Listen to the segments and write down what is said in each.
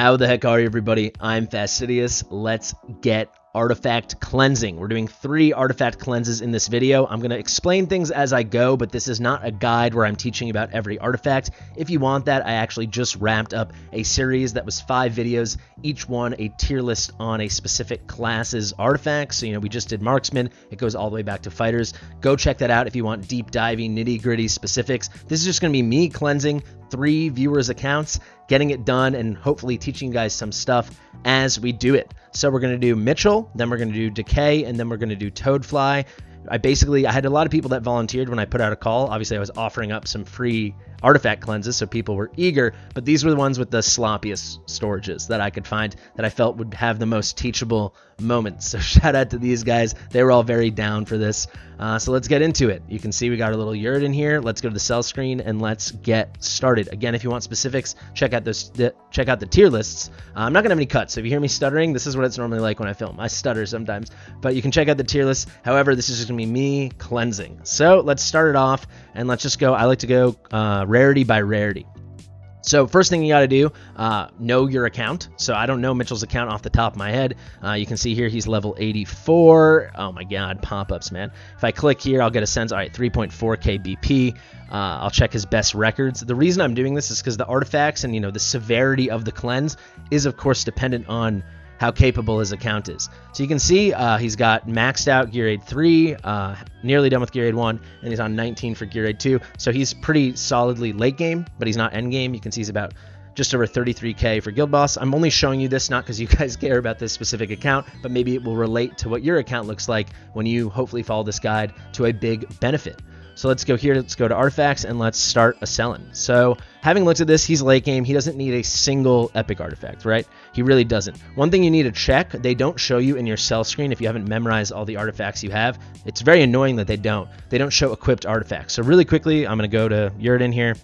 How the heck are you, everybody? I'm Fastidious. Let's get artifact cleansing. We're doing 3 artifact cleanses in this video. I'm going to explain things as I go, but this is not a guide where I'm teaching about every artifact. If you want that, I actually just wrapped up a series that was 5 videos, each one a tier list on a specific class's artifacts. So, we just did marksman. It goes all the way back to fighters. Go check that out if you want deep diving, nitty gritty specifics. This is just going to be me cleansing 3 viewers' accounts, getting it done, and hopefully teaching you guys some stuff as we do it. So we're going to do Mitchell, then we're going to do Decay, and then we're going to do Toadfly. I had a lot of people that volunteered when I put out a call. Obviously, I was offering up some free artifact cleanses, so people were eager, but these were the ones with the sloppiest storages that I could find that I felt would have the most teachable moments. So shout out to these guys. They were all very down for this. So let's get into it. You can see we got a little yurt in here. Let's go to the sell screen and let's get started. Again, if you want specifics, check out the tier lists. I'm not gonna have any cuts, so if you hear me stuttering, this is what it's normally like when I film. I stutter sometimes, but you can check out the tier list. However, this is just gonna be me cleansing. So let's start it off and let's just go. I like to go rarity by rarity. So first thing you got to do, know your account. So I don't know Mitchell's account off the top of my head. You can see here he's level 84. Oh my god, pop-ups, man. If I click here, I'll get a sense. All right, 3.4k BP. I'll check his best records. The reason I'm doing this is because the artifacts and the severity of the cleanse is of course dependent on how capable his account is. So you can see he's got maxed out Gear Aid 3, nearly done with Gear Aid 1, and he's on 19 for Gear Aid 2. So he's pretty solidly late game, but he's not end game. You can see he's about just over 33k for Guild Boss. I'm only showing you this not because you guys care about this specific account, but maybe it will relate to what your account looks like when you hopefully follow this guide to a big benefit. So let's go here, let's go to artifacts, and let's start a selling. So having looked at this, he's late game. He doesn't need a single epic artifact, right? He really doesn't. One thing you need to check, they don't show you in your sell screen if you haven't memorized all the artifacts you have. It's very annoying that they don't. They don't show equipped artifacts. So really quickly, I'm going to go to Yurt in here.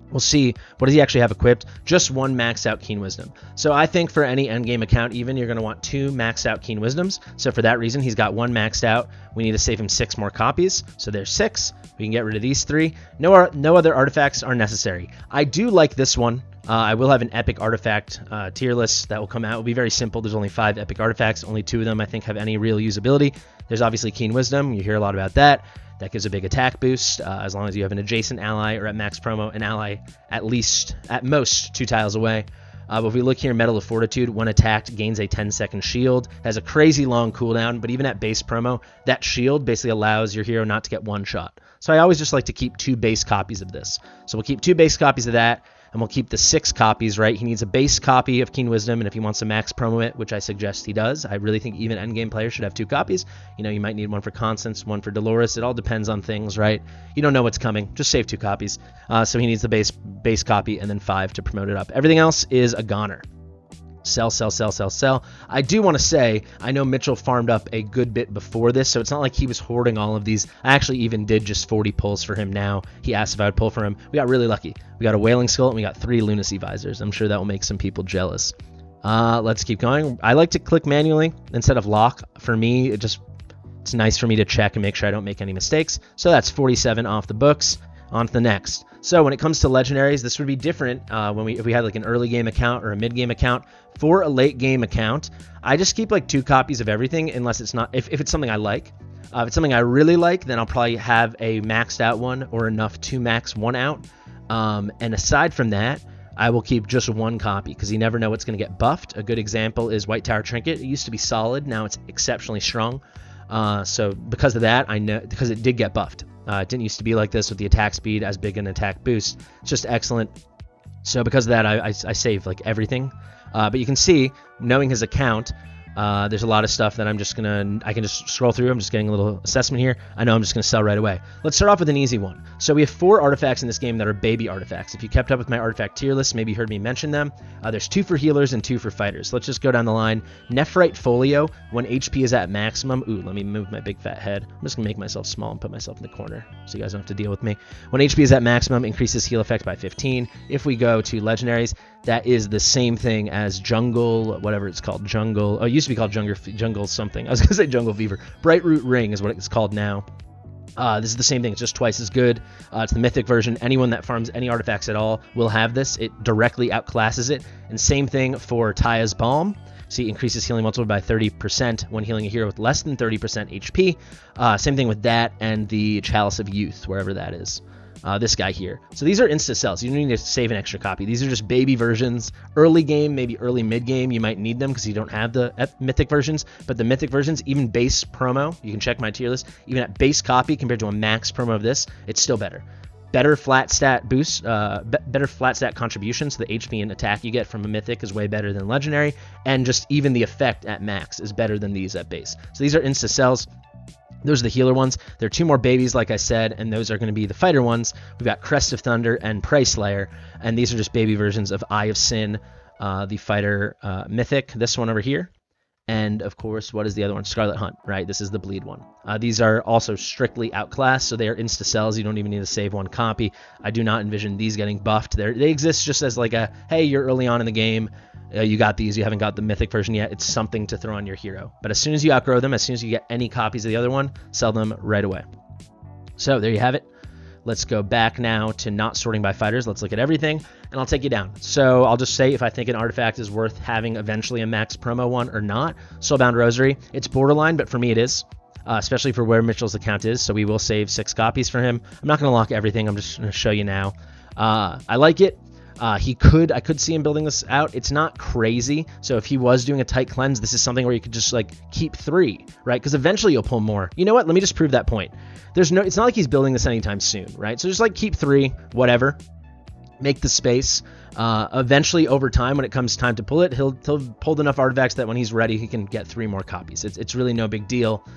We'll see, what does he actually have equipped? Just 1 maxed out Keen Wisdom. So I think for any endgame account even, you're going to want 2 maxed out Keen Wisdoms. So for that reason, he's got 1 maxed out. We need to save him 6 more copies. So there's 6. We can get rid of these 3. No other artifacts are necessary. I do like this one. I will have an epic artifact tier list that will come out. It will be very simple. There's only 5 epic artifacts. Only 2 of them I think have any real usability. There's obviously Keen Wisdom. You hear a lot about that. That gives a big attack boost as long as you have an adjacent ally or at max promo, an ally at most 2 tiles away. But if we look here, Medal of Fortitude, when attacked, gains a 10-second shield. Has a crazy long cooldown, but even at base promo, that shield basically allows your hero not to get one shot. So I always just like to keep 2 base copies of this. So we'll keep 2 base copies of that, and we'll keep the 6 copies, right? He needs a base copy of Keen Wisdom, and if he wants to max promo it, which I suggest he does, I really think even endgame players should have 2 copies. You might need one for Constance, one for Dolores. It all depends on things, right? You don't know what's coming. Just save 2 copies. So he needs the base copy and then 5 to promote it up. Everything else is a goner. Sell, sell, sell, sell, sell. I do want to say, I know Mitchell farmed up a good bit before this, so it's not like he was hoarding all of these. I actually even did just 40 pulls for him now. He asked if I would pull for him. We got really lucky. We got a Wailing Skull, and we got 3 Lunacy Visors. I'm sure that will make some people jealous. Let's keep going. I like to click manually instead of lock. For me, it's nice for me to check and make sure I don't make any mistakes. So that's 47 off the books. On to the next. So when it comes to legendaries, this would be different if we had like an early game account or a mid game account. For a late game account, I just keep like 2 copies of everything unless it's not, if it's something I like. If it's something I really like, then I'll probably have a maxed out one or enough to max one out. And aside from that, I will keep just 1 copy because you never know what's going to get buffed. A good example is White Tower Trinket. It used to be solid. Now it's exceptionally strong. So because of that, I know, because it did get buffed. It didn't used to be like this with the attack speed as big an attack boost. It's just excellent. So because of that, I save like everything. But you can see, knowing his account, there's a lot of stuff that I can just scroll through. I'm just getting a little assessment here. I know I'm just going to sell right away. Let's start off with an easy one. So we have 4 artifacts in this game that are baby artifacts. If you kept up with my artifact tier list, maybe you heard me mention them. There's 2 for healers and 2 for fighters. Let's just go down the line. Nephrite Folio, when HP is at maximum. Ooh, let me move my big fat head. I'm just going to make myself small and put myself in the corner so you guys don't have to deal with me. When HP is at maximum, increases heal effect by 15. If we go to legendaries, that is the same thing as Jungle, whatever it's called, Jungle. Oh, it used to be called Jungle something. I was going to say Jungle Fever. Bright Root Ring is what it's called now. This is the same thing. It's just twice as good. It's the mythic version. Anyone that farms any artifacts at all will have this. It directly outclasses it. And same thing for Taya's Balm. See, increases healing multiplied by 30% when healing a hero with less than 30% HP. Same thing with that and the Chalice of Youth, wherever that is. This guy here. So these are insta sells. You don't need to save an extra copy. These are just baby versions. Early game, maybe early mid game, you might need them because you don't have the mythic versions. But the mythic versions, even base promo, you can check my tier list. Even at base copy compared to a max promo of this, it's still better. Better flat stat boost, better flat stat contribution. So the HP and attack you get from a mythic is way better than legendary, and just even the effect at max is better than these at base. So these are insta sells. Those are the healer ones. There are two more babies, like I said, and those are going to be the fighter ones. We've got Crest of Thunder and Price Slayer, and these are just baby versions of Eye of Sin, the fighter mythic, this one over here. And, of course, what is the other one? Scarlet Hunt, right? This is the bleed one. These are also strictly outclassed, so they are insta-sells. You don't even need to save one copy. I do not envision these getting buffed. They exist just as like a, hey, you're early on in the game. You got these. You haven't got the mythic version yet. It's something to throw on your hero. But as soon as you outgrow them, as soon as you get any copies of the other one, sell them right away. So there you have it. Let's go back now to not sorting by fighters. Let's look at everything, and I'll take you down. So I'll just say if I think an artifact is worth having eventually a max promo one or not. Soulbound Rosary, it's borderline, but for me it is, especially for where Mitchell's account is. So we will save 6 copies for him. I'm not going to lock everything. I'm just going to show you now. I like it. I could see him building this out. It's not crazy. So if he was doing a tight cleanse, this is something where you could just like keep 3, right? Because eventually you'll pull more. You know what? Let me just prove that point. It's not like he's building this anytime soon, right? So just like keep 3, whatever. Make the space. Eventually, over time, when it comes time to pull it, he'll pull enough artifacts that when he's ready, he can get 3 more copies. It's really no big deal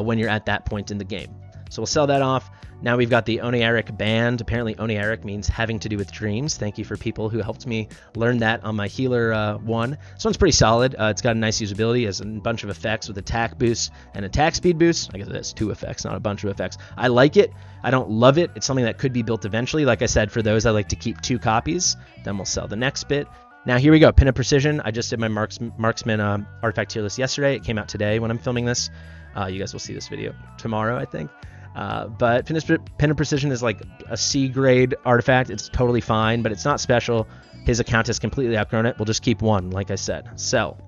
when you're at that point in the game. So we'll sell that off. Now we've got the Oneiric band. Apparently Oneiric means having to do with dreams. Thank you for people who helped me learn that on my healer one. This one's pretty solid. It's got a nice usability. It has a bunch of effects with attack boosts and attack speed boosts. I guess it has 2 effects, not a bunch of effects. I like it. I don't love it. It's something that could be built eventually. Like I said, for those, I like to keep 2 copies. Then we'll sell the next bit. Now here we go. Pin of Precision. I just did my Marksman artifact tier list yesterday. It came out today when I'm filming this. You guys will see this video tomorrow, I think. But Pin of Precision is like a C grade artifact. It's totally fine, but it's not special. His account has completely outgrown it. We'll just keep 1, like I said. Sell.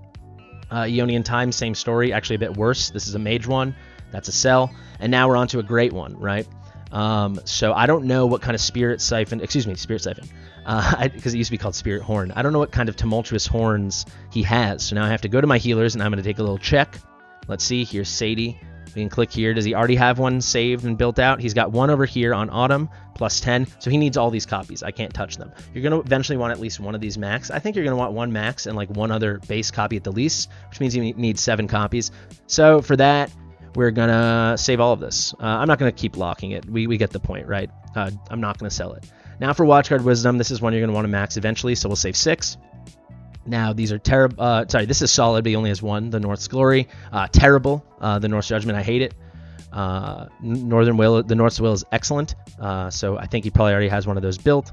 Ionian Time, same story, actually a bit worse. This is a mage one. That's a sell. And now we're on to a great one, right? So I don't know what kind of Spirit Siphon, because it used to be called Spirit Horn. I don't know what kind of tumultuous horns he has. So now I have to go to my healers, and I'm going to take a little check. Let's see. Here's Sadie. We can click here. Does he already have one saved and built out? He's got 1 over here on Autumn, plus 10. So he needs all these copies. I can't touch them. You're going to eventually want at least 1 of these max. I think you're going to want 1 max and like 1 other base copy at the least, which means you need 7 copies. So for that, we're going to save all of this. I'm not going to keep locking it. We get the point, right? I'm not going to sell it. Now for Watchguard Wisdom, this is one you're going to want to max eventually, so we'll save 6. Now, these are terrible. This is solid, but he only has 1. The North's Glory. Terrible. The North's Judgment, I hate it. The North's Will is excellent. So I think he probably already has one of those built.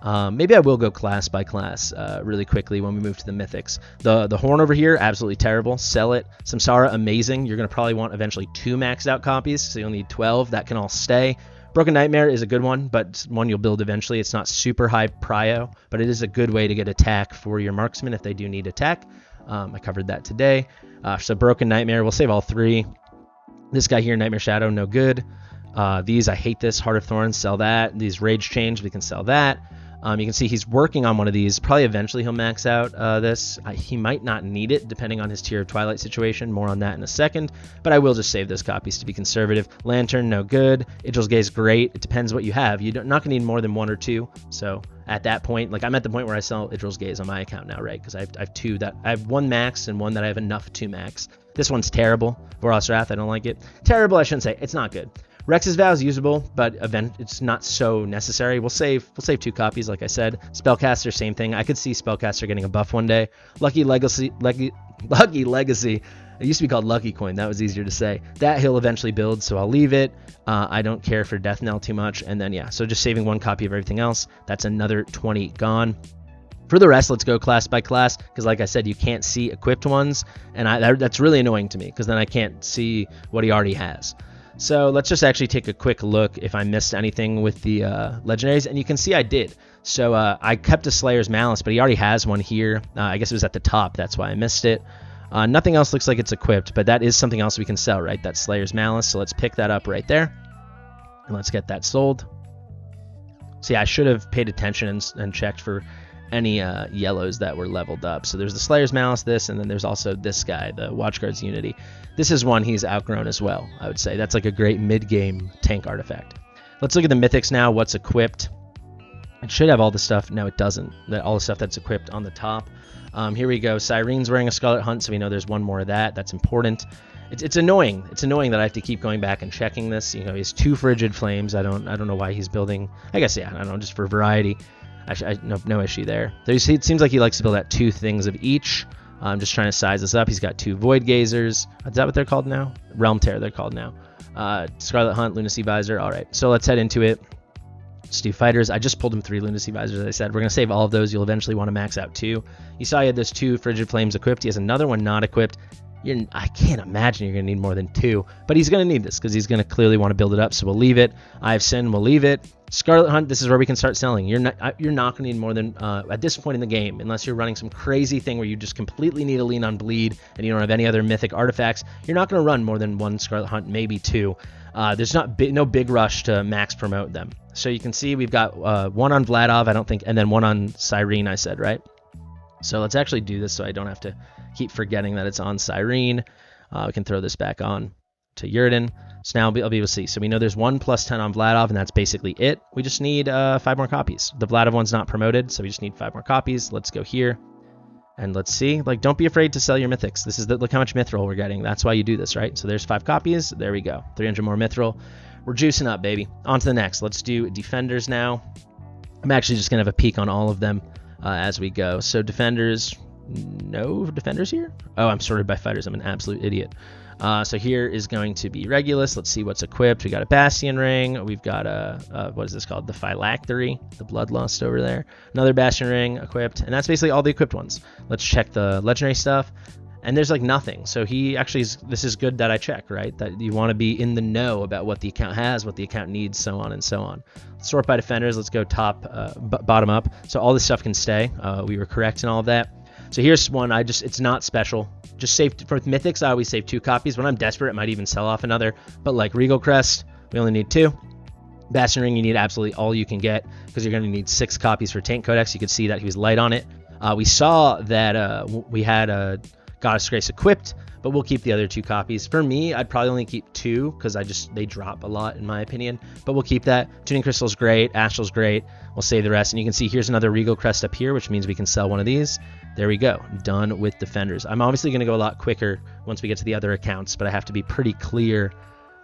Maybe I will go class by class really quickly when we move to the Mythics. The Horn over here, absolutely terrible. Sell it. Samsara, amazing. You're going to probably want eventually 2 maxed out copies, so you'll need 12. That can all stay. Broken Nightmare is a good one, but one you'll build eventually. It's not super high prio, but it is a good way to get attack for your marksman if they do need attack. I covered that today. So Broken Nightmare, we'll save all 3. This guy here, Nightmare Shadow, no good. These, I hate this. Heart of Thorns, sell that. These Rage Change, we can sell that. You can see he's working on one of these. Probably eventually he'll max out this. He might not need it, depending on his Tier of Twilight situation. More on that in a second. But I will just save those copies to be conservative. Lantern, no good. Idril's Gaze, great. It depends what you have. You're not going to need more than 1 or 2. So at that point, like I'm at the point where I sell Idril's Gaze on my account now, right? Because I have 2 that I have 1 max and 1 that I have enough to max. This one's terrible. Voros Wrath, I don't like it. Terrible, I shouldn't say. It's not good. Rex's Vow is usable, but it's not so necessary. We'll save 2 copies, like I said. Spellcaster, same thing. I could see Spellcaster getting a buff one day. Lucky Legacy. It used to be called Lucky Coin. That was easier to say. That he'll eventually build, so I'll leave it. I don't care for Death Knell too much. And then, yeah, so just saving 1 copy of everything else. That's another 20 gone. For the rest, let's go class by class, because like I said, you can't see equipped ones, and that's really annoying to me, because then I can't see what he already has. So let's just actually take a quick look if I missed anything with the legendaries, and you can see I did. So I kept a Slayer's Malice, but he already has one here. I guess it was at the top, that's why I missed it. Nothing else looks like it's equipped, but that is something else we can sell, right? That Slayer's Malice, so let's pick that up right there, and let's get that sold. See, I should have paid attention and checked for any yellows that were leveled up. So there's the Slayer's Malice, this, and then there's also this guy, the Watchguard's Unity. This is one he's outgrown as well, I would say. That's like a great mid-game tank artifact. Let's look at the mythics now, what's equipped. It should have all the stuff. No, it doesn't. All the stuff that's equipped on the top. Here we go. Cyrene's wearing a Scarlet Hunt, so we know there's one more of that. That's important. It's annoying. It's annoying that I have to keep going back and checking this. You know, he has 2 Frigid Flames. I don't know why he's building. I guess, yeah, I don't know, just for variety. No issue there. It seems like he likes to build out 2 things of each. I'm just trying to size this up. He's got 2 Void Gazers. Is that what they're called now? Realm Tear, they're called now. Scarlet Hunt, Lunacy Visor. All right, so let's head into it. Let's do fighters. I just pulled him 3 Lunacy Visors, as I said. We're going to save all of those. You'll eventually want to max out 2. You saw he had those 2 Frigid Flames equipped. He has another one not equipped. I can't imagine you're going to need more than 2, but he's going to need this because he's going to clearly want to build it up, so we'll leave it. I have Sin, we'll leave it. Scarlet Hunt, this is where we can start selling. You're not going to need more than, at this point in the game, unless you're running some crazy thing where you just completely need to lean on bleed and you don't have any other mythic artifacts, you're not going to run more than 1 Scarlet Hunt, maybe 2. There's no big rush to max promote them. So you can see we've got 1 on Vladov, I don't think, and then 1 on Cyrene, I said, right? So let's actually do this so I don't have to keep forgetting that it's on Cyrene. We can throw this back on to Yurden. So now I'll be able to see. So we know there's 1 plus 10 on Vladov, and that's basically it. We just need 5 more copies. The Vladov one's not promoted, so we just need 5 more copies. Let's go here, and let's see. Like, don't be afraid to sell your mythics. This is look how much mithril we're getting. That's why you do this, right? So there's 5 copies. There we go. 300 more mithril. We're juicing up, baby. On to the next. Let's do defenders now. I'm actually just going to have a peek on all of them as we go. So defenders, no defenders here? Oh, I'm sorted by fighters. I'm an absolute idiot. So here is going to be Regulus. Let's see what's equipped. We got a Bastion Ring. We've got a what is this called? The Phylactery, the Bloodlust over there. Another Bastion Ring equipped, and that's basically all the equipped ones. Let's check the legendary stuff. And there's like nothing. So he actually this is good that I check, right? That you want to be in the know about what the account has, what the account needs, so on and so on. Sort by defenders. Let's go bottom up. So all this stuff can stay. We were correct in all of that. So here's one. It's not special. Just save for mythics. I always save 2 copies. When I'm desperate, I might even sell off another. But like Regal Crest, we only need 2. Bastion Ring, you need absolutely all you can get because you're going to need 6 copies for Tank Codex. You could see that he was light on it. We saw that we had a Goddess Grace equipped, but we'll keep the other 2 copies. For me, I'd probably only keep 2 because they drop a lot in my opinion, but we'll keep that. Tuning Crystal's great, Astral's great. We'll save the rest, and you can see here's another Regal Crest up here, which means we can sell one of these. There we go, done with defenders. I'm obviously going to go a lot quicker once we get to the other accounts, but I have to be pretty clear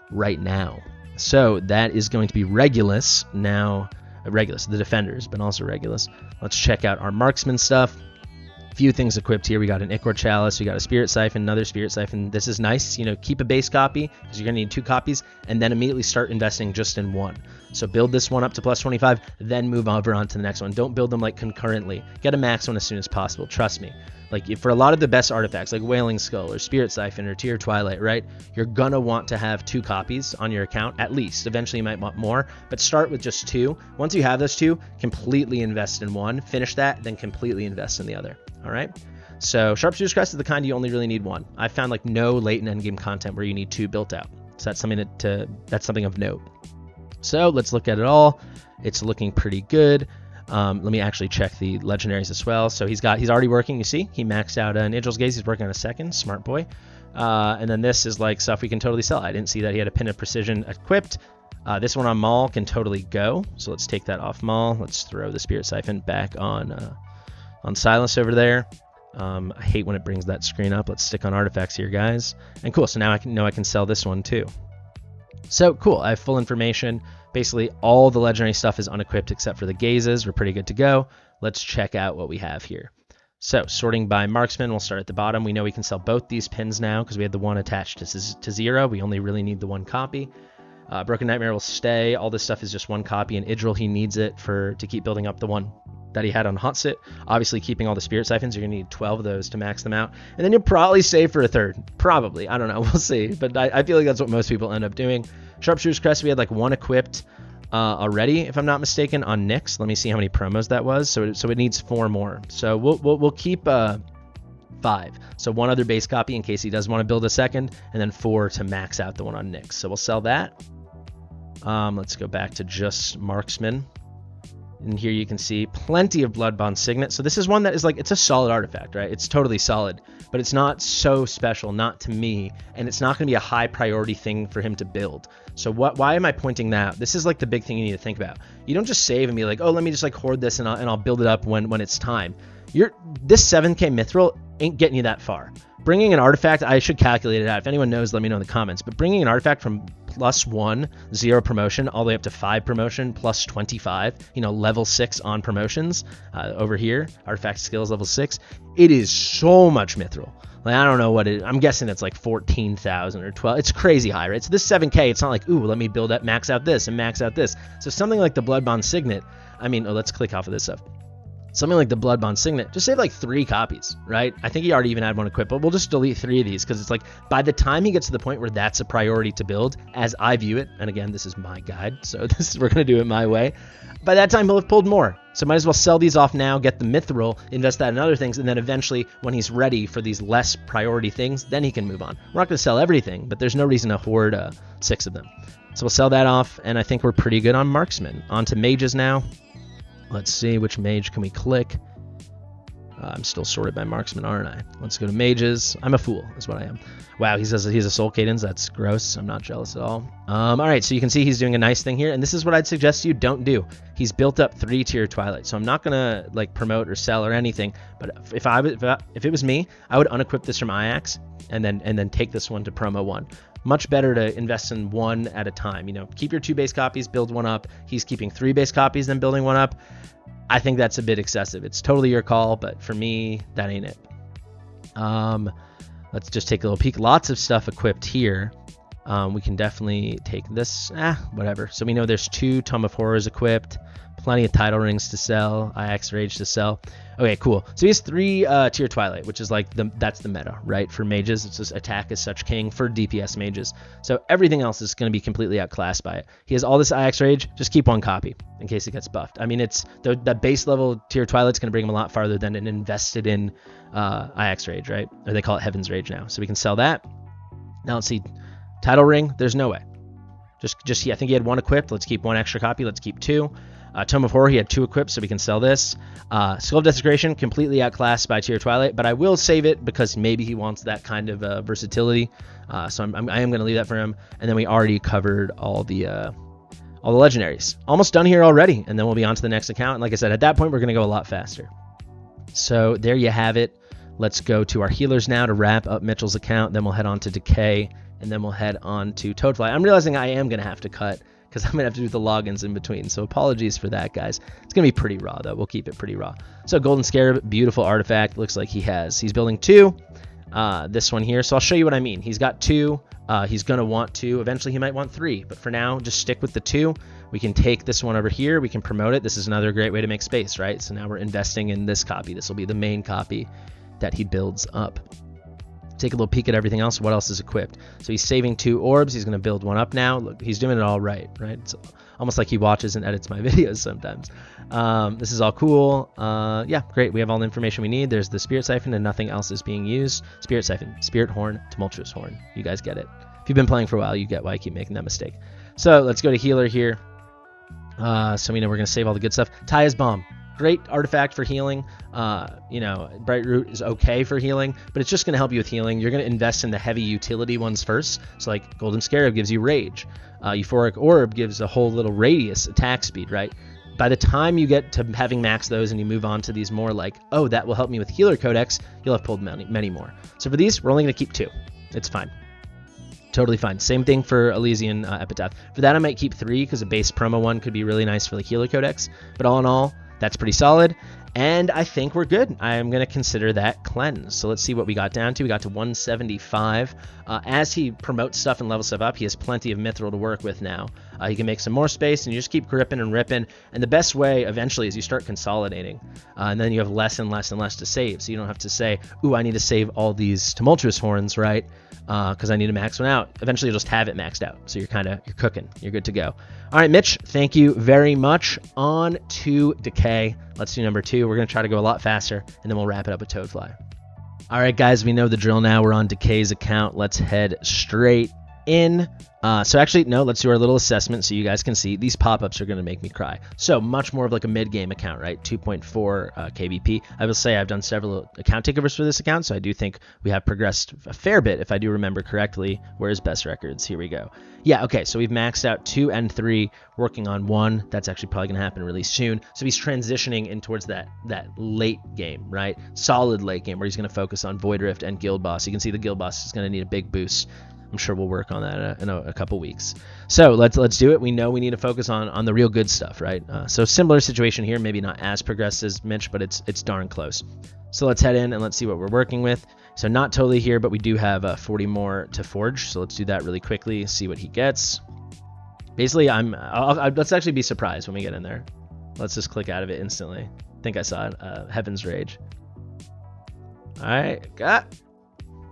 right now. So that is going to be Regulus now. Regulus, the defenders, but also Regulus. Let's check out our marksman stuff. Few things equipped here. We got an Ichor Chalice, we got a Spirit Siphon, another Spirit Siphon. This is nice. You know, keep a base copy because you're going to need 2 copies, and then immediately start investing just in 1. So build this one up to plus 25, then move over on to the next one. Don't build them like concurrently. Get a max one as soon as possible. Trust me. Like for a lot of the best artifacts, like Wailing Skull or Spirit Siphon or Tear Twilight, right? You're gonna want to have 2 copies on your account at least. Eventually you might want more, but start with just 2. Once you have those 2, completely invest in 1. Finish that, then completely invest in the other. All right. So Sharpshooter's Crest is the kind you only really need 1. I found like no latent endgame content where you need 2 built out. So that's something that's something of note. So let's look at it all. It's looking pretty good. Let me actually check the legendaries as well. So he's already working. You see, he maxed out an Angel's Gaze. He's working on a second. Smart boy. And then this is like stuff we can totally sell. I didn't see that he had a Pin of Precision equipped. This one on Maul can totally go. So let's take that off Maul. Let's throw the Spirit Siphon back on Silas over there. I hate when it brings that screen up. Let's stick on artifacts here, guys. And cool. So now I can sell this one too. So cool. I have full information. Basically, all the legendary stuff is unequipped except for the gazes. We're pretty good to go. Let's check out what we have here. So sorting by marksman, we'll start at the bottom. We know we can sell both these pins now because we had the one attached to 0. We only really need the 1 copy. Broken Nightmare will stay. All this stuff is just one copy, and Idril, he needs it to keep building up the one that he had on Hot Sit. Obviously, keeping all the Spirit Siphons, you're going to need 12 of those to max them out. And then you'll probably save for a third. Probably. I don't know. We'll see. But I feel like that's what most people end up doing. Sharpshooter's Crest, we had like one equipped already, if I'm not mistaken, on Nyx. Let me see how many promos that was. So it needs 4 more. So we'll keep 5. So 1 other base copy in case he does want to build a second, and then 4 to max out the one on Nyx. So we'll sell that. Let's go back to just Marksman. And here you can see plenty of Bloodbond Signet. So this is one that is like, it's a solid artifact, right? It's totally solid, but it's not so special, not to me, and it's not going to be a high priority thing for him to build. So why am I pointing that out? This is like the big thing you need to think about. You don't just save and be like, oh, let me just like hoard this and I'll build it up when it's time. This 7k Mithril ain't getting you that far. Bringing an artifact, I should calculate it out. If anyone knows, let me know in the comments. But bringing an artifact from +1, 0 promotion, all the way up to 5 promotion, plus 25, level 6 on promotions over here, artifact skills level 6, it is so much Mithril. Like, I don't know what I'm guessing it's like 14,000 or 12. It's crazy high, right? So this 7k, it's not like, ooh, let me build up, max out this and max out this. So something like the Bloodbond Signet, let's click off of this stuff. Something like the Bloodbond Signet, just save like 3 copies, right? I think he already even had one equipped, but we'll just delete 3 of these because it's like by the time he gets to the point where that's a priority to build, as I view it, and again, this is my guide, so we're going to do it my way. By that time, he'll have pulled more. So might as well sell these off now, get the Mithril, invest that in other things, and then eventually, when he's ready for these less priority things, then he can move on. We're not going to sell everything, but there's no reason to hoard 6 of them. So we'll sell that off, and I think we're pretty good on Marksman. On to Mages now. Let's see, which mage can we click? I'm still sorted by Marksman, aren't I? Let's go to Mages. I'm a fool, is what I am. Wow, he says he's a Soul Cadence. That's gross. I'm not jealous at all. All right, so you can see he's doing a nice thing here, and this is what I'd suggest you don't do. He's built up 3-tier Twilight, so I'm not gonna like promote or sell or anything. But if it was me, I would unequip this from Iax and then take this one to promo 1. Much better to invest in 1 at a time. Keep your 2 base copies, build 1 up. He's keeping 3 base copies, then building 1 up. I think that's a bit excessive. It's totally your call, but for me, that ain't it. Let's just take a little peek. Lots of stuff equipped here. We can definitely take this. Whatever. So we know there's 2 Tome of Horrors equipped. Plenty of title rings to sell. Iax Rage to sell. Okay, cool. So he has 3 tier Twilight, which is like that's the meta, right? For mages, it's just attack as such king for DPS mages. So everything else is going to be completely outclassed by it. He has all this Iax Rage. Just keep 1 copy in case it gets buffed. It's the base level tier Twilight's going to bring him a lot farther than an invested in Iax Rage, right? Or they call it Heaven's Rage now. So we can sell that. Now let's see. Title ring. There's no way. Just I think he had 1 equipped. Let's keep 1 extra copy. Let's keep 2. Tome of Horror, he had 2 equipped, so we can sell this. Skull of Desecration, completely outclassed by tier Twilight, but I will save it because maybe he wants that kind of versatility. So I am going to leave that for him. And then we already covered all the legendaries. Almost done here already, and then we'll be on to the next account. And like I said, at that point, we're going to go a lot faster. So there you have it. Let's go to our healers now to wrap up Mitchell's account. Then we'll head on to Decay, and then we'll head on to Toadfly. I'm realizing I am going to have to cut because I'm going to have to do the logins in between. So apologies for that, guys. It's going to be pretty raw, though. We'll keep it pretty raw. So Golden Scarab, beautiful artifact. Looks like he's building 2. This one here. So I'll show you what I mean. He's got 2. He's going to want 2. Eventually, he might want 3. But for now, just stick with the 2. We can take this one over here. We can promote it. This is another great way to make space, right? So now we're investing in this copy. This will be the main copy that he builds up. Take a little peek at everything else. What else is equipped? So he's saving 2 orbs. He's going to build 1 up now. Look, he's doing it all right? It's almost like he watches and edits my videos sometimes. This is all cool. Yeah, great. We have all the information we need. There's the Spirit Siphon and nothing else is being used. Spirit Siphon, Spirit Horn, Tumultuous Horn. You guys get it. If you've been playing for a while, you get why I keep making that mistake. So let's go to healer here. So we know we're going to save all the good stuff. Taya's Bomb. Great artifact for healing. Bright Root is okay for healing, but it's just going to help you with healing. You're going to invest in the heavy utility ones first. So like Golden Scarab gives you Rage. Euphoric Orb gives a whole little radius attack speed, right? By the time you get to having maxed those and you move on to these more like, oh, that will help me with Healer Codex, you'll have pulled many more. So for these, we're only going to keep 2. It's fine. Totally fine. Same thing for Elysian Epitaph. For that, I might keep 3 because a base promo 1 could be really nice for the Healer Codex. But all in all, that's pretty solid. And I think we're good. I'm going to consider that cleanse. So let's see what we got down to. We got to 175. As he promotes stuff and levels stuff up, he has plenty of mithril to work with now. He can make some more space, and you just keep gripping and ripping. And the best way eventually is you start consolidating. And then you have less and less and less to save. So you don't have to say, ooh, I need to save all these tumultuous horns, right? Because I need to max one out. Eventually you'll just have it maxed out. So you're cooking. You're good to go. All right, Mitch, thank you very much. On to Decay. Let's do number 2. We're going to try to go a lot faster, and then we'll wrap it up with Toadfly. All right, guys, we know the drill now. We're on Decay's account. Let's head straight in. So actually, no, let's do our little assessment so you guys can see. These pop-ups are going to make me cry. So much more of like a mid-game account, right? 2.4 KBP. I will say I've done several account takeovers for this account, so I do think we have progressed a fair bit, if I do remember correctly. Where's best records? Here we go. Yeah, okay, so we've maxed out 2 and 3, working on 1. That's actually probably going to happen really soon. So he's transitioning in towards that late game, right? Solid late game where he's going to focus on Void Rift and Guild Boss. You can see the Guild Boss is going to need a big boost. I'm sure we'll work on that in a couple weeks. So let's do it. We know we need to focus on the real good stuff, right? So similar situation here, maybe not as progressed as Mitch, but it's darn close. So let's head in and let's see what we're working with. So not totally here, but we do have 40 more to forge. So let's do that really quickly, see what he gets. Basically, let's actually be surprised when we get in there. Let's just click out of it instantly. I think I saw it, Heaven's Rage. All right, I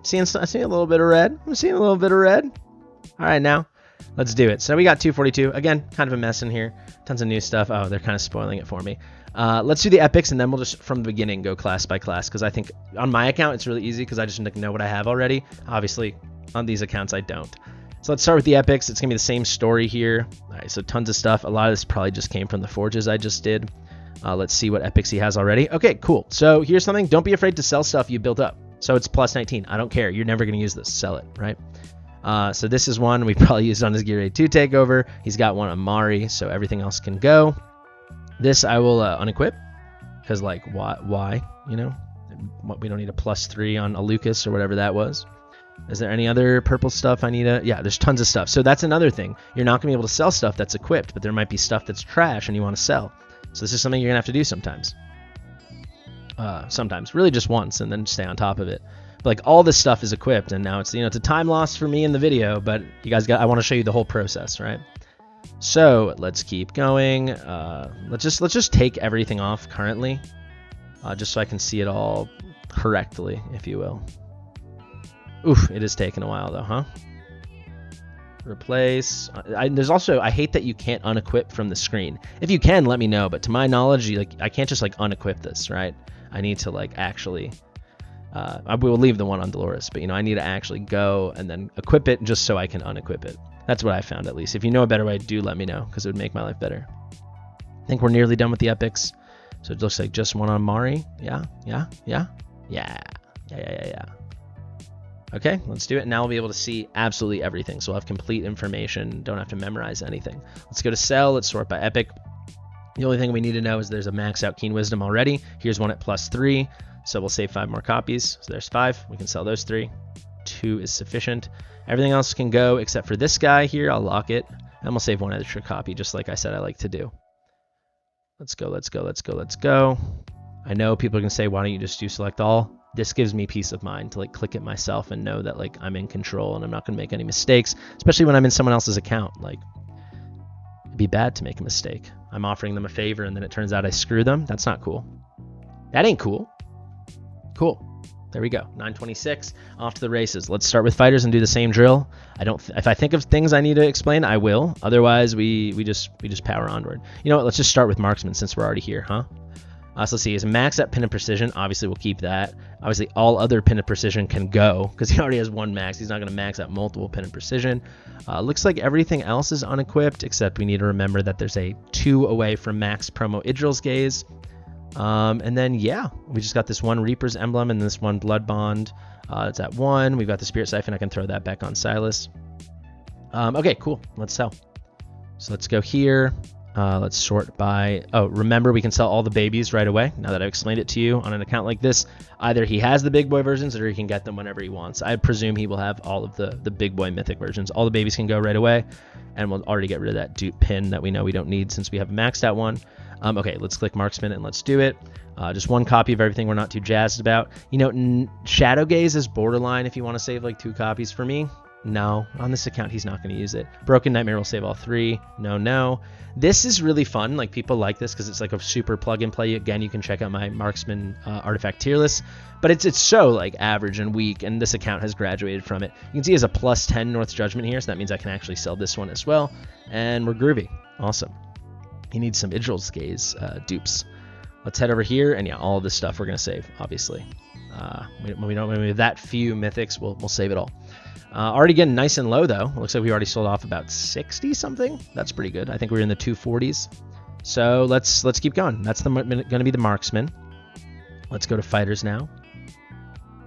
see a little bit of red. I'm seeing a little bit of red. All right, now let's do it. So we got 242. Again, kind of a mess in here. Tons of new stuff. Oh, they're kind of spoiling it for me. Let's do the epics, and then we'll just from the beginning go class by class, because I think on my account it's really easy because I just know what I have already. Obviously, on these accounts I don't. So let's start with the epics. It's gonna be the same story here. All right, so tons of stuff. A lot of this probably just came from the forges I just did. Let's see what epics he has already. Okay, cool. So here's something. Don't be afraid to sell stuff you built up. So it's plus 19. I don't care. You're never going to use this. Sell it, right? So this is one we probably used on his Gear 2 takeover. He's got one on Mari, so everything else can go. This I will unequip, because like why? You know, we don't need a +3 on a Lucas or whatever that was. Is there any other purple stuff I need to? Yeah, there's tons of stuff. So that's another thing. You're not going to be able to sell stuff that's equipped, but there might be stuff that's trash and you want to sell. So this is something you're going to have to do sometimes. Sometimes, really just once, and then stay on top of it. But like all this stuff is equipped, and now it's it's a time loss for me in the video, but you guys I want to show you the whole process, right? So let's keep going. Let's just take everything off currently, just so I can see it all correctly, if you will. Oof, it is taking a while though, huh? Replace. There's also, I hate that you can't unequip from the screen. If you can, let me know. But to my knowledge, I can't just like unequip this, right? I need to like actually. I will leave the one on Dolores, but I need to actually go and then equip it just so I can unequip it. That's what I found, at least. If you know a better way, do let me know, because it would make my life better. I think we're nearly done with the epics. So it looks like just one on Mari. Yeah. Okay, let's do it. Now we'll be able to see absolutely everything. So we'll have complete information. Don't have to memorize anything. Let's go to sell. Let's sort by epic. The only thing we need to know is there's a max out Keen Wisdom already. Here's one at +3. So we'll save 5 more copies. So there's 5. We can sell those 3. 2 is sufficient. Everything else can go except for this guy here. I'll lock it. And we'll save 1 extra copy, just like I said I like to do. Let's go. I know people are going to say, why don't you just do select all? This gives me peace of mind to like click it myself and know that like I'm in control and I'm not going to make any mistakes, especially when I'm in someone else's account. Like, it'd be bad to make a mistake. I'm offering them a favor and then it turns out I screw them. That's not cool. That ain't cool. Cool. There we go. 926. Off to the races. Let's start with fighters and do the same drill. If I think of things I need to explain, I will. Otherwise, we just power onward. You know what? Let's just start with marksman since we're already here, huh? So let's see. Is max at pin and precision. Obviously, we'll keep that. Obviously, all other pin and precision can go because he already has 1 max. He's not going to max out multiple pin and precision. Looks like everything else is unequipped, except we need to remember that there's a 2 away from max promo Idril's Gaze. And then, yeah, we just got this 1 Reaper's Emblem and this 1 Blood Bond. It's at 1. We've got the Spirit Siphon. I can throw that back on Silas. Okay, cool. Let's sell. So let's go here. Let's sort by, oh, remember we can sell all the babies right away. Now that I've explained it to you on an account like this, either he has the big boy versions or he can get them whenever he wants. I presume he will have all of the big boy mythic versions. All the babies can go right away, and we'll already get rid of that dupe pin that we know we don't need since we have a maxed out one. Okay, let's click marksman and let's do it. Just one copy of everything we're not too jazzed about. You know, Shadow Gaze is borderline if you want to save like 2 copies. For me, no. On this account, he's not going to use it. Broken Nightmare will save all 3. No. This is really fun. Like, people like this because it's like a super plug and play. Again, you can check out my marksman artifact tier list, but it's so like average and weak, and this account has graduated from it. You can see he has a +10 North Judgment here, so that means I can actually sell this one as well, and we're groovy. Awesome. He needs some Idril's Gaze dupes. Let's head over here, and yeah, all of this stuff we're going to save, obviously. When we have that few mythics, we'll save it all. Already getting nice and low, though. Looks like we already sold off about 60-something. That's pretty good. I think we're in the 240s. So let's keep going. That's going to be the marksman. Let's go to fighters now.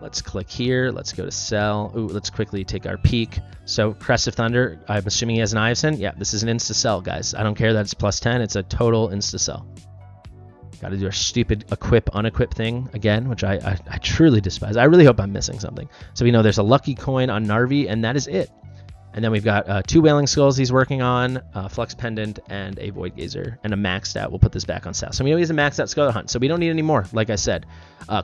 Let's click here. Let's go to sell. Ooh, let's quickly take our peek. So Crest of Thunder, I'm assuming he has an Iveson. Yeah, this is an insta-sell, guys. I don't care that it's +10. It's a total insta-sell. Got to do our stupid equip-unequip thing again, which I truly despise. I really hope I'm missing something. So we know there's a lucky coin on Narvi, and that is it. And then we've got 2 Wailing Skulls he's working on, Flux Pendant, and a Void Gazer, and a maxed out. We'll put this back on sale. So we know he's a maxed out Skull Hunt, so we don't need any more, like I said.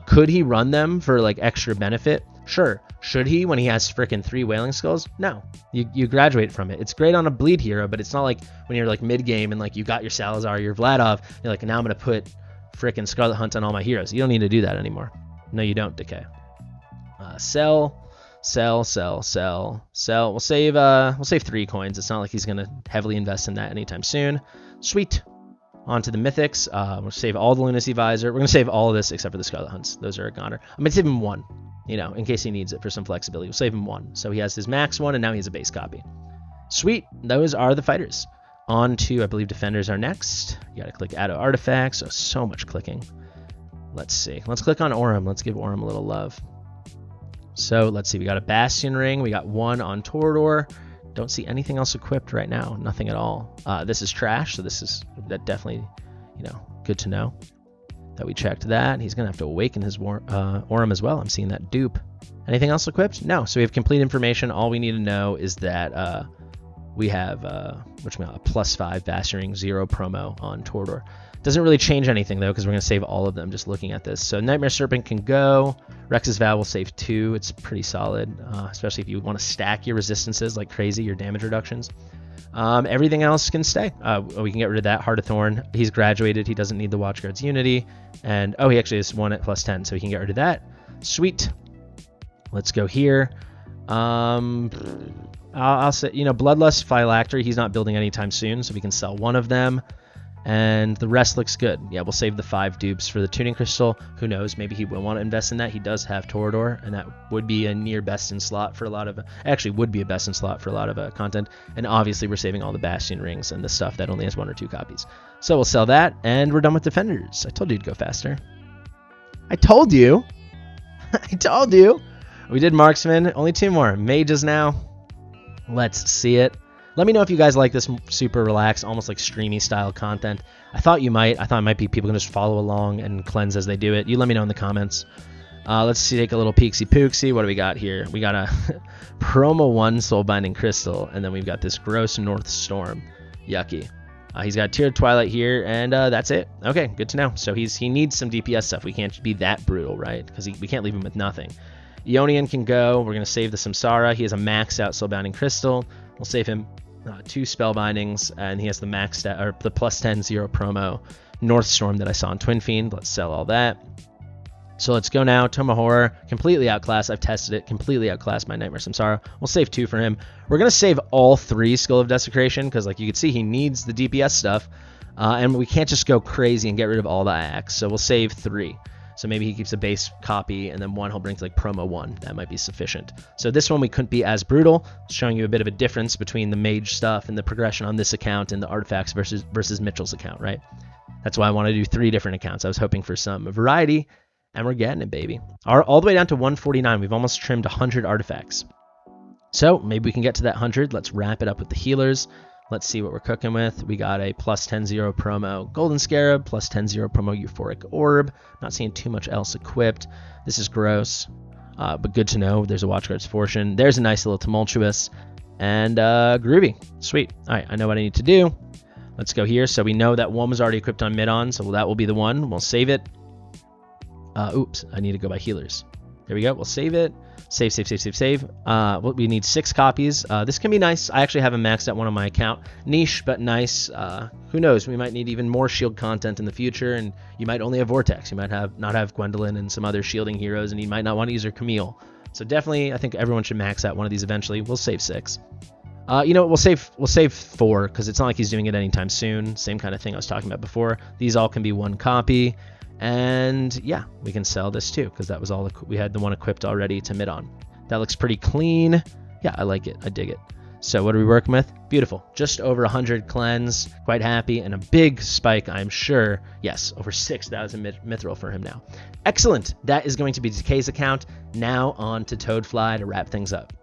Could he run them for like extra benefit? Sure. Should he when he has frickin' 3 Wailing Skulls? No. You graduate from it. It's great on a bleed hero, but it's not like when you're like mid-game and like you got your Salazar, your Vladov, you're like, now I'm going to put frickin' Scarlet Hunt on all my heroes. You don't need to do that anymore. No, you don't, Decay. Sell. We'll save 3 coins. It's not like he's gonna heavily invest in that anytime soon. Sweet. On to the mythics. We'll save all the Lunacy Visor. We're gonna save all of this except for the Scarlet Hunts. Those are a goner. I'm gonna save him 1, you know, in case he needs it for some flexibility. We'll save him 1. So he has his max 1, and now he has a base copy. Sweet. Those are the fighters. On to, I believe, defenders are next. You gotta click add to artifacts. So much clicking. Let's see. Let's click on Aurum. Let's give Aurum a little love. So let's see. We got a Bastion Ring. We got 1 on Torador. Don't see anything else equipped right now. Nothing at all. This is trash. So this is definitely, you know, good to know that we checked that. He's gonna have to awaken his Aurum as well. I'm seeing that dupe. Anything else equipped? No. So we have complete information. All we need to know is that we have a +5 Bastion Ring 0 promo on Torador. Doesn't really change anything though, because we're gonna save all of them just looking at this. So Nightmare Serpent can go. Rex's Vow will save 2. It's pretty solid, especially if you want to stack your resistances like crazy, your damage reductions. Everything else can stay. We can get rid of that. Heart of Thorn. He's graduated. He doesn't need the Watchguard's Unity. And he actually has 1 at +10, so we can get rid of that. Sweet. Let's go here. I'll say, you know, Bloodlust Phylactery, he's not building anytime soon, so we can sell 1 of them. And the rest looks good. Yeah, we'll save the 5 dupes for the Tuning Crystal. Who knows? Maybe he will want to invest in that. He does have Torador, and that would be a near best in slot for a lot of... Actually, would be a best in slot for a lot of content. And obviously, we're saving all the Bastion Rings and the stuff that only has 1 or 2 copies. So we'll sell that, and we're done with Defenders. I told you to go faster. I told you! I told you! We did Marksman. Only 2 more. Mages now. Let's see it. Let me know if you guys like this super relaxed, almost like streamy style content. I thought you might. I thought it might be people can just follow along and cleanse as they do it. You let me know in the comments. Let's see, take a little peeksy pooksy. What do we got here? We got a promo 1 Soulbinding Crystal, and then we've got this gross North Storm. Yucky. He's got Tiered Twilight here, and that's it. Okay, good to know. So he needs some DPS stuff. We can't be that brutal, right? Because we can't leave him with nothing. Ionian can go. We're going to save the Samsara. He has a maxed out Soulbinding Crystal. We'll save him 2 Spellbindings, and he has the maxed out, or the +10 0 promo North Storm that I saw in Twin Fiend. Let's sell all that. So let's go now. Tome of Horror, completely outclassed. I've tested it, completely outclassed by Nightmare Samsara. We'll save 2 for him. We're going to save all 3 Skull of Desecration, because like you can see, he needs the DPS stuff, and we can't just go crazy and get rid of all the Axe. So we'll save 3. So maybe he keeps a base copy, and then 1 he'll bring to like promo 1. That might be sufficient. So this one we couldn't be as brutal, showing you a bit of a difference between the mage stuff and the progression on this account and the artifacts versus Mitchell's account, right? That's why I want to do 3 different accounts. I was hoping for some variety, and we're getting it, baby. All the way down to 149. We've almost trimmed 100 artifacts. So maybe we can get to that 100. Let's wrap it up with the healers. Let's see what we're cooking with. We got a plus 10-0 promo Golden Scarab, plus 10-0 promo Euphoric Orb. Not seeing too much else equipped. This is gross, but good to know. There's a Watchguard's Fortune. There's a nice little Tumultuous. And Groovy. Sweet. All right, I know what I need to do. Let's go here. So we know that one was already equipped on mid-on, so that will be the one. We'll save it. Oops, I need to go by healers. There we go. We'll save it. Save. We need 6 copies. This can be nice. I actually haven't maxed out one on my account. Niche, but nice. Who knows? We might need even more shield content in the future, and you might only have Vortex. You might not have Gwendolyn and some other shielding heroes, and you might not want to use her Camille. So definitely, I think everyone should max out one of these eventually. We'll save 6. You know what? We'll save 4 because it's not like he's doing it anytime soon. Same kind of thing I was talking about before. These all can be 1 copy. And yeah, we can sell this too because that was all we had the one equipped already to mid-on. That looks pretty clean. Yeah, I like it. I dig it. So what are we working with? Beautiful. Just over 100 cleanse. Quite happy. And a big spike, I'm sure. Yes, over 6,000 mithril for him now. Excellent. That is going to be Decay's account. Now on to Toadfly to wrap things up.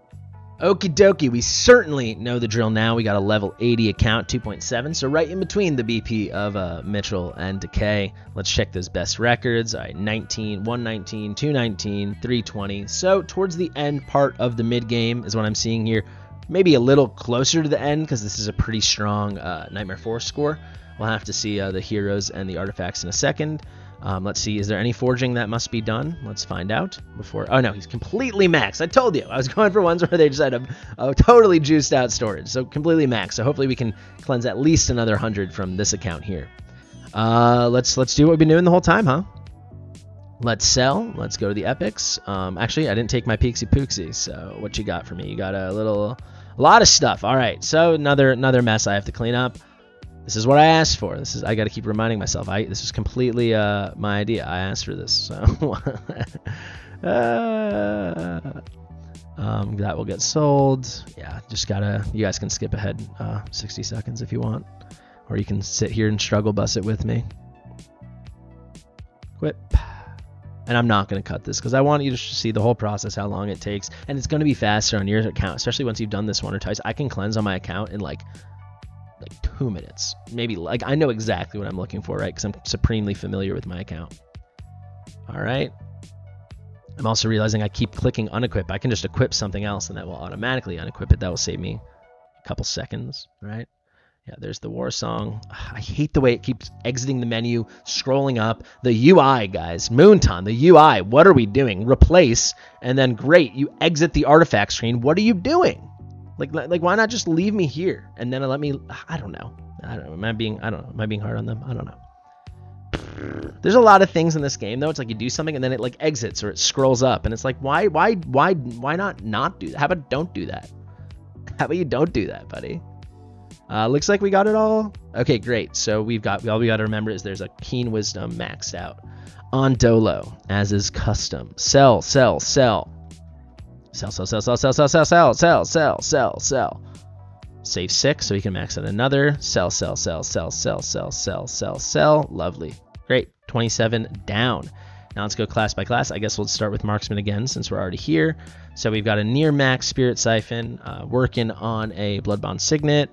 Okie dokie, we certainly know the drill now. We got a level 80 account, 2.7, so right in between the BP of Mitchell and Decay. Let's check those best records. All right, 19, 119, 219, 320. So towards the end part of the mid game is what I'm seeing here. Maybe a little closer to the end because this is a pretty strong Nightmare Force score. We'll have to see the heroes and the artifacts in a second. Let's see, is there any forging that must be done? Let's find out before. Oh no, he's completely maxed. I told you, I was going for ones where they just had a totally juiced out storage. So completely maxed. So hopefully we can cleanse at least another 100 from this account here. Let's do what we've been doing the whole time, huh? Let's sell. Let's go to the epics. Actually, I didn't take my Peaksy Pooksy. So what you got for me? You got a lot of stuff. All right. So another mess I have to clean up. This is what I asked for. I got to keep reminding myself. This is completely my idea. I asked for this, so that will get sold. Yeah, just gotta. You guys can skip ahead 60 seconds if you want, or you can sit here and struggle bus it with me. Quit. And I'm not going to cut this because I want you to see the whole process, how long it takes, and it's going to be faster on your account, especially once you've done this one or twice. I can cleanse on my account in like 2 minutes, maybe. Like, I know exactly what I'm looking for, right? Because I'm supremely familiar with my account. All right. I'm also realizing I keep clicking unequip. I can just equip something else and that will automatically unequip it. That will save me a couple seconds, right? Yeah, there's the war song. I hate the way it keeps exiting the menu, scrolling up. The UI, guys. Moonton, the UI. What are we doing? Replace, and then great, you exit the artifact screen. What are you doing? Like, why not just leave me here and then let me? I don't know. Am I being hard on them? I don't know. There's a lot of things in this game though. It's like you do something and then it like exits or it scrolls up, and it's like why not do that? How about don't do that? How about you don't do that, buddy? Looks like we got it all. Okay, great. So all we got to remember is there's a Keen Wisdom maxed out on Dolo, as is custom. Sell. Sell. Save 6 so we can max out another. Sell. Lovely. Great. 27 down. Now let's go class by class. I guess we'll start with Marksman again since we're already here. So we've got a near max Spirit Siphon, working on a Bloodbond Signet.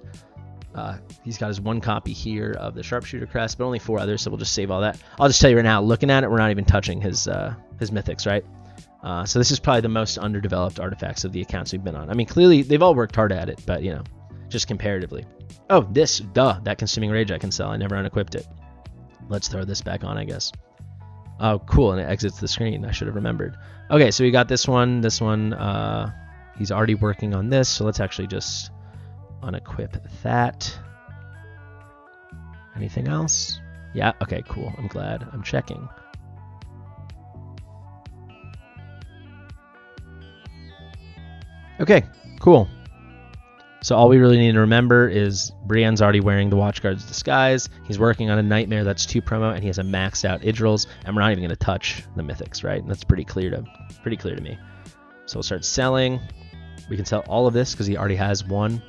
He's got his 1 copy here of the Sharpshooter Crest, but only 4 others, so we'll just save all that. I'll just tell you right now, looking at it, we're not even touching his mythics, right? So this is probably the most underdeveloped artifacts of the accounts we've been on. I mean, clearly, they've all worked hard at it, but, you know, just comparatively. Oh, that Consuming Rage I can sell. I never unequipped it. Let's throw this back on, I guess. Oh, cool, and it exits the screen. I should have remembered. Okay, so we got this one. This one, he's already working on this, so let's actually just unequip that. Anything else? Yeah, okay, cool. I'm glad. I'm checking. Okay, cool. So all we really need to remember is Brienne's already wearing the Watchguard's disguise. He's working on a Nightmare that's 2 promo, and he has a maxed out Idrils, and we're not even going to touch the mythics, right? And that's pretty clear to me. So we'll start selling. We can sell all of this because he already has 1.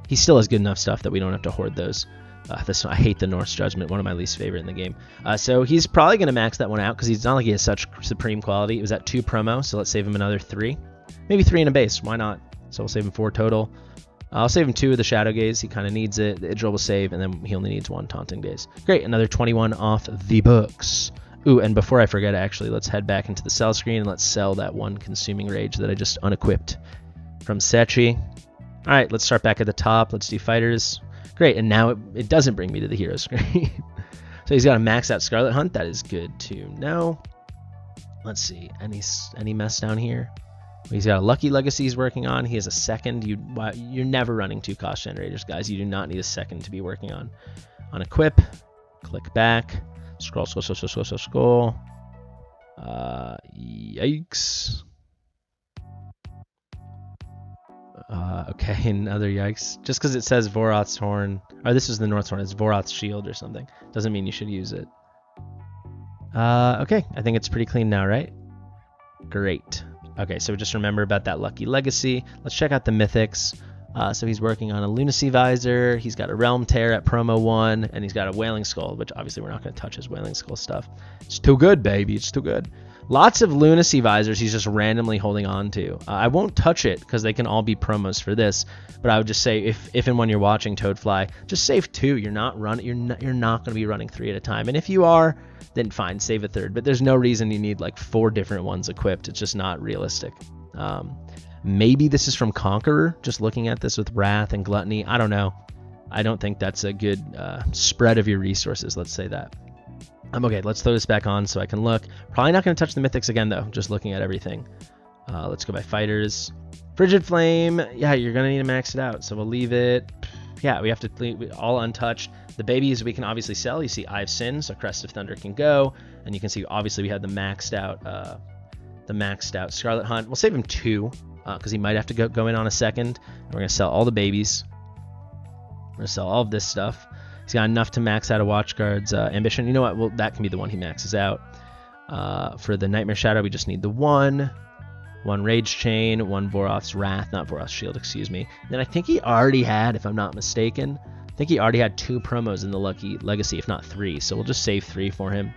He still has good enough stuff that we don't have to hoard those. I hate the Norse Judgment, one of my least favorite in the game. So he's probably going to max that one out because he's not like he has such supreme quality. It was at 2 promo, so let's save him another 3. Maybe 3 in a base. Why not? So we'll save him 4 total. I'll save him 2 of the Shadow Gaze. He kind of needs it. The Idril will save, and then he only needs 1 Taunting Gaze. Great, another 21 off the books. Ooh, and before I forget, actually, let's head back into the sell screen and let's sell that 1 Consuming Rage that I just unequipped from Sechi. All right, let's start back at the top. Let's do Fighters. Great, and now it doesn't bring me to the hero screen. So he's got a maxed out Scarlet Hunt. That is good to know. Let's see, any mess down here? He's got a Lucky Legacy he's working on. He has a second. You're never running 2 cost generators, guys. You do not need a second to be working on. On equip, click back, scroll. Yikes. Okay, another yikes. Just because it says Voroth's Horn, or this is the North Horn, it's Voroth's Shield or something. Doesn't mean you should use it. Okay, I think it's pretty clean now, right? Great. Okay, so just remember about that Lucky Legacy. Let's check out the Mythics. So he's working on a Lunacy Visor. He's got a Realm Tear at promo 1, and he's got a Wailing Skull, which obviously we're not going to touch his Wailing Skull stuff. It's too good, baby. It's too good. Lots of Lunacy Visors he's just randomly holding on to. I won't touch it because they can all be promos for this, but I would just say if and when you're watching Toadfly, just save 2. You're not going to be running 3 at a time. And if you are, then fine, save a 3rd. But there's no reason you need like 4 different ones equipped. It's just not realistic. Maybe this is from Conqueror, just looking at this with Wrath and Gluttony. I don't know. I don't think that's a good spread of your resources, let's say that. Okay, let's throw this back on so I can look. Probably not going to touch the Mythics again, though, just looking at everything. Let's go by Fighters. Frigid Flame, yeah, you're going to need to max it out, so we'll leave it. Yeah, we have to leave it all untouched. The babies we can obviously sell. You see Eye of Sin, so Crest of Thunder can go. And you can see, obviously, we had the maxed out Scarlet Hunt. We'll save him 2, because he might have to go in on a second. And we're going to sell all the babies. We're going to sell all of this stuff. He's got enough to max out a Watchguard's Ambition. You know what? Well, that can be the one he maxes out. For the Nightmare Shadow, we just need the 1 Rage Chain, 1 Voroth's Wrath, not Voroth's Shield, excuse me. And then I think he already had, if I'm not mistaken, I think he already had 2 promos in the Lucky Legacy, if not 3. So we'll just save 3 for him.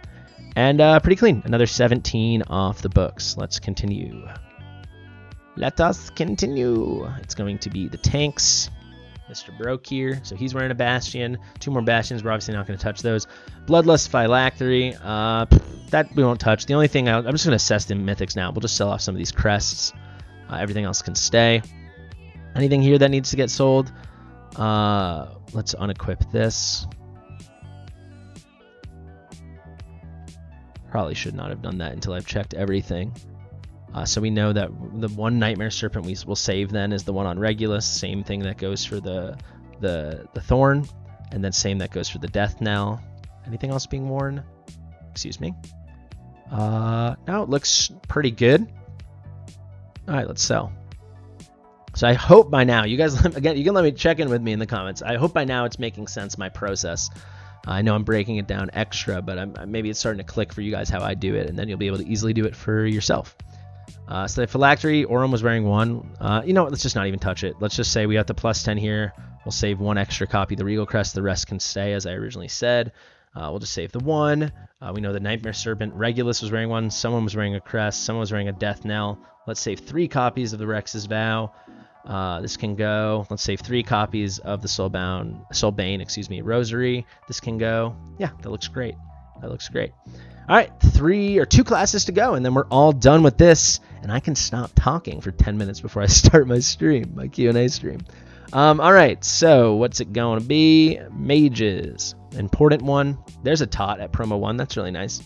And pretty clean. Another 17 off the books. Let's continue. Let us continue. It's going to be the tanks. Mr. Broke here. So he's wearing a Bastion. 2 more Bastions. We're obviously not going to touch those. Bloodlust Phylactery. That we won't touch. The only thing, I'm just going to assess the Mythics now. We'll just sell off some of these crests. Everything else can stay. Anything here that needs to get sold? Let's unequip this. Probably should not have done that until I've checked everything. So we know that the 1 Nightmare Serpent we will save then is the one on Regulus. Same thing that goes for the Thorn. And then same that goes for the Death Knell. Anything else being worn? Excuse me. No, it looks pretty good. All right, let's sell. So I hope by now, you guys, again, you can let me check in with me in the comments. I hope by now it's making sense, my process. I know I'm breaking it down extra, but maybe it's starting to click for you guys how I do it, and then you'll be able to easily do it for yourself. So the Phylactery, Aurum was wearing 1. You know what, let's just not even touch it. Let's just say we got the +10 here. We'll save 1 extra copy of the Regal Crest. The rest can stay, as I originally said. We'll just save the 1. We know the Nightmare Serpent, Regulus was wearing 1. Someone was wearing a Crest. Someone was wearing a Death Knell. Let's save 3 copies of the Rex's Vow. This can go. Let's save 3 copies of the Soulbane, Rosary. This can go. Yeah, that looks great. That looks great. All right, 2 classes to go, and then we're all done with this, and I can stop talking for 10 minutes before I start my stream, my Q&A stream. All right, so what's it going to be? Mages. Important one. There's a Tot at promo 1. That's really nice.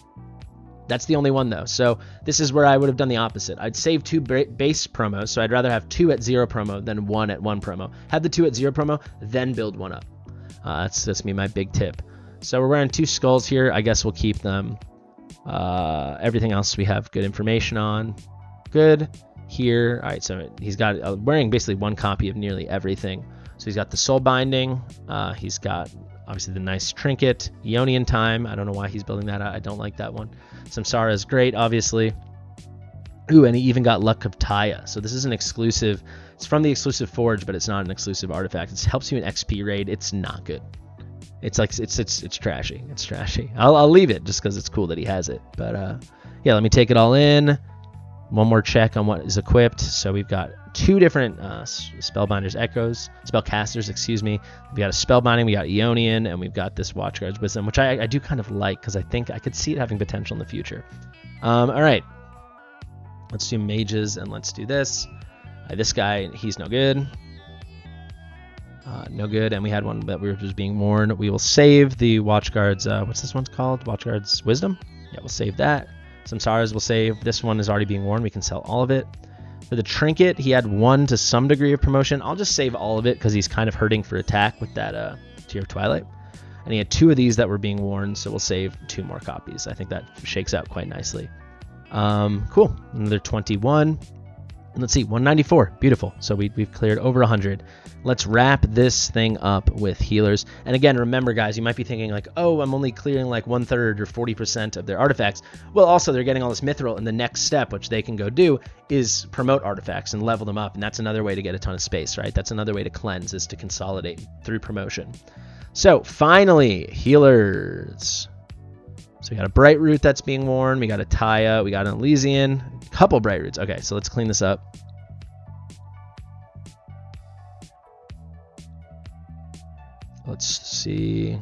That's the only one, though. So this is where I would have done the opposite. I'd save 2 base promos, so I'd rather have 2 at 0 promo than 1 at 1 promo. Have the 2 at 0 promo, then build 1 up. That's me, my big tip. So we're wearing 2 skulls here. I guess we'll keep them. Everything else we have good information on. Good. Here. All right, so he's got wearing basically 1 copy of nearly everything. So he's got the Soul Binding. He's got obviously the nice Trinket. Ionian Time. I don't know why he's building that out. I don't like that one. Samsara is great, obviously. Ooh, and he even got Luck of Taya. So this is an exclusive. It's from the exclusive Forge, but it's not an exclusive artifact. It helps you in XP raid. It's not good. It's like it's trashy. It's trashy. I'll leave it just because it's cool that he has it. But yeah, let me take it all in. One more check on what is equipped. So we've got 2 different Spellbinders Echoes, Spellcasters, excuse me. We got a Spellbinding, we got Aeonian, and we've got this Watchguard's Wisdom, which I do kind of like because I think I could see it having potential in the future. All right. Let's do Mages and let's do this. This guy, he's no good. No good, and we had one that we were just being worn. We will save the Watchguard's, what's this one's called? Watchguard's Wisdom? Yeah, we'll save that. Samsara's we'll save. This one is already being worn. We can sell all of it. For the Trinket, he had 1 to some degree of promotion. I'll just save all of it because he's kind of hurting for attack with that Tear of Twilight. And he had 2 of these that were being worn, so we'll save 2 more copies. I think that shakes out quite nicely. Cool. Another 21. And let's see, 194. Beautiful. So we've cleared over 100. Let's wrap this thing up with healers. And again, remember, guys, you might be thinking like, oh, I'm only clearing like 1/3 or 40% of their artifacts. Well, also, they're getting all this mithril, and the next step, which they can go do, is promote artifacts and level them up. And that's another way to get a ton of space, right? That's another way to cleanse, is to consolidate through promotion. So finally, healers. So we got a Bright Root that's being worn. We got a Taya. We got an Elysian. A couple Bright Roots. Okay, so let's clean this up. Let's see.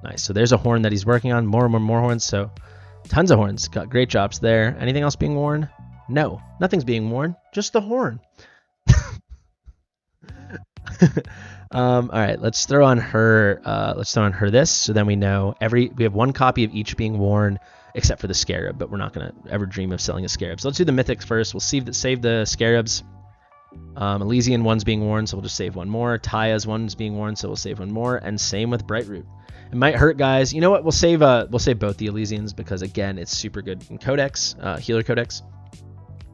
Nice. So there's a horn that he's working on. More horns. So tons of horns. Got great jobs there. Anything else being worn? No, nothing's being worn. Just the horn. All right, let's throw on her. Let's throw on her this, so then we know we have 1 copy of each being worn, except for the Scarab. But we're not gonna ever dream of selling a Scarab. So let's do the Mythics first. We'll save the Scarabs. Elysian 1's being worn, so we'll just save 1 more. Taya's 1's being worn, so we'll save 1 more. And same with Bright Root. It might hurt, guys. You know what? We'll save both the Elysians because again, it's super good in Codex, Healer Codex.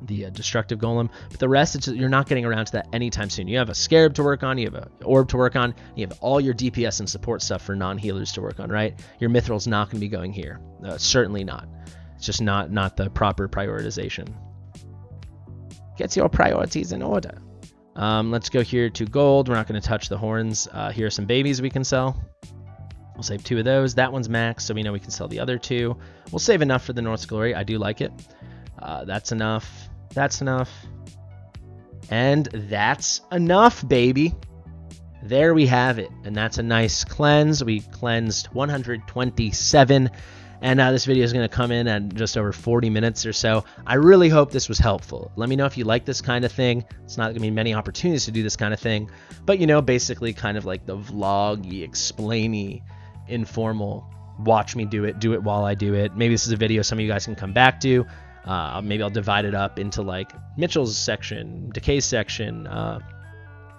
The Destructive Golem, but the rest, you're not getting around to that anytime soon. You have a Scarab to work on, you have an Orb to work on, you have all your DPS and support stuff for non-healers to work on, right? Your Mithril's not going to be going here. Certainly not. It's just not the proper prioritization. Get your priorities in order. Let's go here to gold. We're not going to touch the horns. Here are some babies we can sell. We'll save 2 of those. That one's max, so we know we can sell the other 2. We'll save enough for the North's Glory. I do like it. That's enough. That's enough. And that's enough, baby. There we have it. And that's a nice cleanse. We cleansed 127. And this video is going to come in at just over 40 minutes or so. I really hope this was helpful. Let me know if you like this kind of thing. It's not going to be many opportunities to do this kind of thing. But, you know, basically kind of like the vlog-y, explain-y, informal, watch me do it while I do it. Maybe this is a video some of you guys can come back to. Maybe I'll divide it up into like Mitchell's section, Decay's section,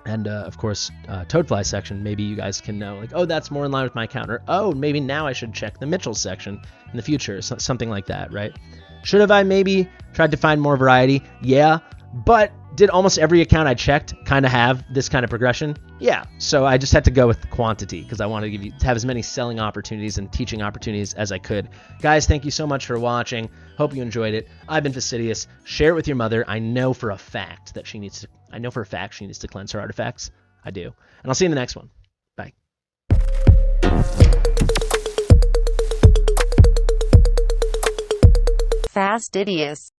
and of course Toadfly section. Maybe you guys can know like, oh, that's more in line with my account, or oh, maybe now I should check the Mitchell section in the future, something like that, right? Should have I maybe tried to find more variety? Yeah, but did almost every account I checked kind of have this kind of progression? Yeah, so I just had to go with quantity because I wanted to have as many selling opportunities and teaching opportunities as I could. Guys, thank you so much for watching. Hope you enjoyed it. I've been Fastidious. Share it with your mother. I know for a fact she needs to cleanse her artifacts. I do. And I'll see you in the next one. Bye. Fastidious.